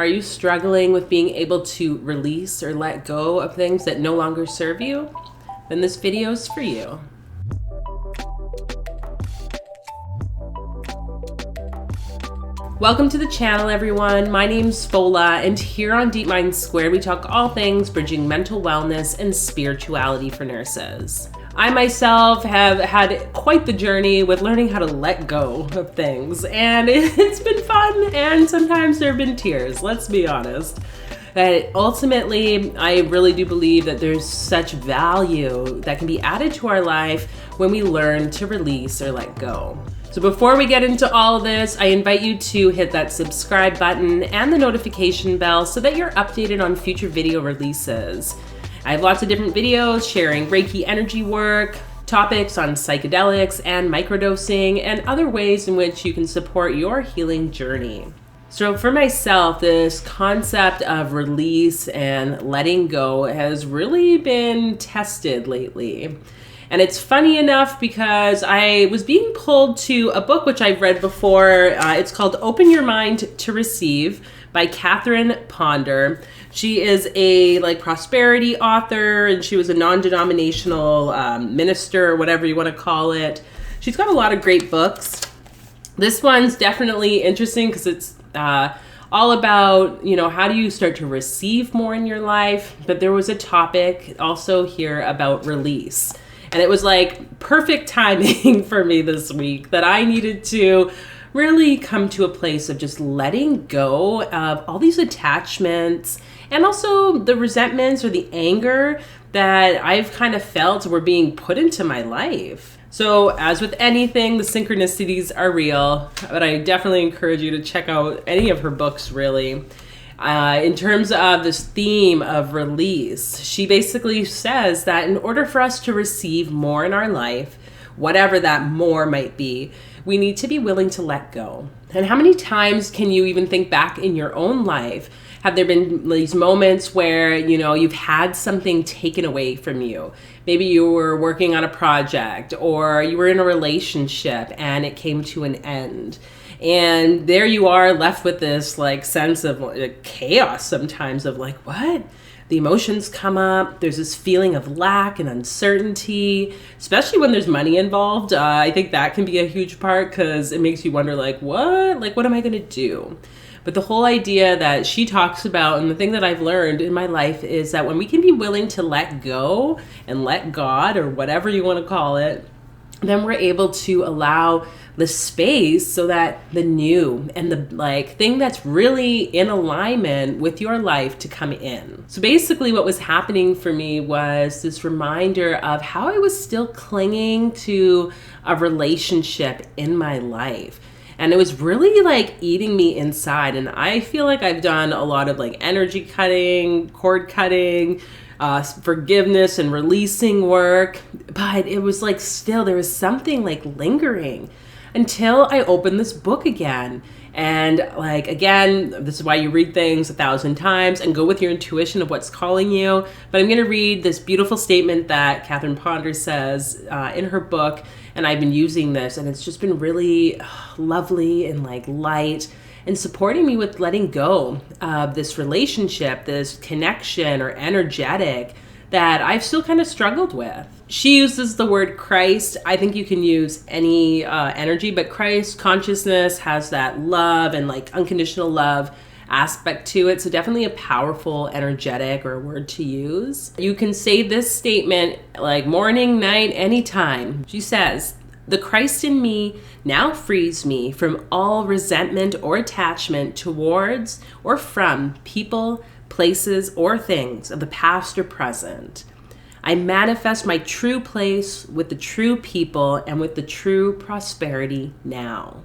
Are you struggling with being able to release or let go of things that no longer serve you? Then this video is for you. Welcome to the channel, everyone. My name's Fola, and here on Deep Mind Squared, we talk all things bridging mental wellness and spirituality for nurses. I myself have had quite the journey with learning how to let go of things, and it's been fun, and sometimes there have been tears, let's be honest. But ultimately, I really do believe that there's such value that can be added to our life when we learn to release or let go. So before we get into all of this, I invite you to hit that subscribe button and the notification bell so that you're updated on future video releases. I have lots of different videos sharing Reiki energy work, topics on psychedelics and microdosing, and other ways in which you can support your healing journey. So for myself, this concept of release and letting go has really been tested lately. And it's funny enough because I was being pulled to a book which I've read before. It's called Open Your Mind to Receive by Catherine Ponder. She is a prosperity author, and she was a non-denominational minister, or whatever you want to call it. She's got a lot of great books. This one's definitely interesting because it's all about, how do you start to receive more in your life? But there was a topic also here about release. And it was perfect timing for me this week that I needed to really come to a place of just letting go of all these attachments and also the resentments or the anger that I've kind of felt were being put into my life. So as with anything, the synchronicities are real, but I definitely encourage you to check out any of her books, really. In terms of this theme of release, she basically says that in order for us to receive more in our life, whatever that more might be, we need to be willing to let go. And how many times can you even think back in your own life? Have there been these moments where, you've had something taken away from you? Maybe you were working on a project or you were in a relationship and it came to an end. And there you are left with this sense of chaos sometimes of what? The emotions come up. There's this feeling of lack and uncertainty, especially when there's money involved. I think that can be a huge part because it makes you wonder what? What am I going to do? But the whole idea that she talks about, and the thing that I've learned in my life, is that when we can be willing to let go and let God, or whatever you want to call it, then we're able to allow the space so that the new and the thing that's really in alignment with your life to come in. So basically what was happening for me was this reminder of how I was still clinging to a relationship in my life. And it was really eating me inside. And I feel like I've done a lot of energy cutting, cord cutting, forgiveness and releasing work. But it was still, there was something lingering until I opened this book again. And again, this is why you read things 1,000 times and go with your intuition of what's calling you. But I'm going to read this beautiful statement that Catherine Ponder says in her book. And I've been using this, and it's just been really lovely and light and supporting me with letting go of this relationship, this connection or energetic that I've still kind of struggled with. She uses the word Christ. I think you can use any energy, but Christ consciousness has that love and unconditional love aspect to it. So definitely a powerful, energetic or word to use. You can say this statement morning, night, anytime. She says, "The Christ in me now frees me from all resentment or attachment towards or from people, places, or things of the past or present. I manifest my true place with the true people and with the true prosperity now."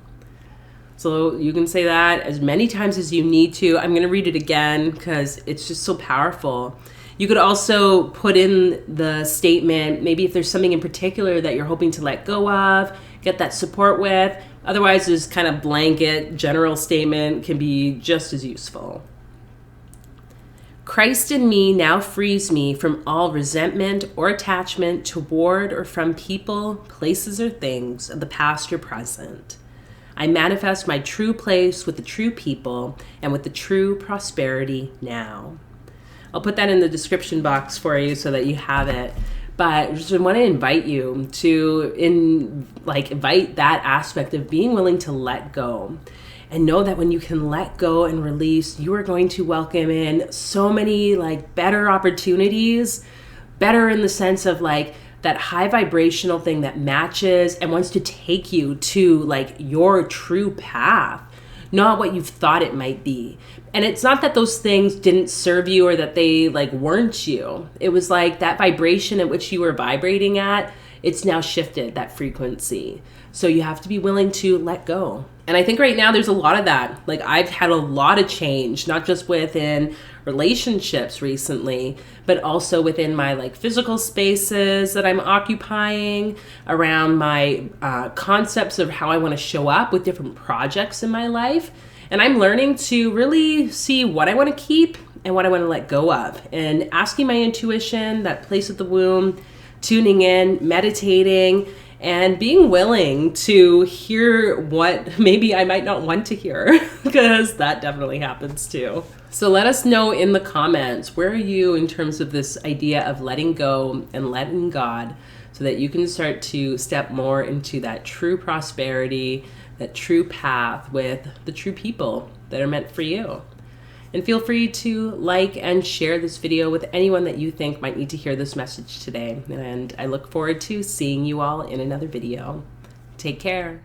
So you can say that as many times as you need to. I'm going to read it again because it's just so powerful. You could also put in the statement, maybe if there's something in particular that you're hoping to let go of, get that support with. Otherwise, this kind of blanket general statement can be just as useful. Christ in me now frees me from all resentment or attachment toward or from people, places, or things of the past or present. I manifest my true place with the true people and with the true prosperity now. I'll put that in the description box for you so that you have it. But I just want to invite you to invite that aspect of being willing to let go. And know that when you can let go and release, you are going to welcome in so many better opportunities, better in the sense of that high vibrational thing that matches and wants to take you to your true path, not what you've thought it might be. And it's not that those things didn't serve you or that they weren't you. It was that vibration at which you were vibrating at, it's now shifted, that frequency. So you have to be willing to let go. And I think right now there's a lot of that. I've had a lot of change, not just within relationships recently, but also within my physical spaces that I'm occupying, around my concepts of how I want to show up with different projects in my life. And I'm learning to really see what I want to keep and what I want to let go of, and asking my intuition, that place of the womb, tuning in, meditating, and being willing to hear what maybe I might not want to hear, because that definitely happens too. So let us know in the comments, where are you in terms of this idea of letting go and letting God, so that you can start to step more into that true prosperity, that true path with the true people that are meant for you. And feel free to like and share this video with anyone that you think might need to hear this message today. And I look forward to seeing you all in another video. Take care.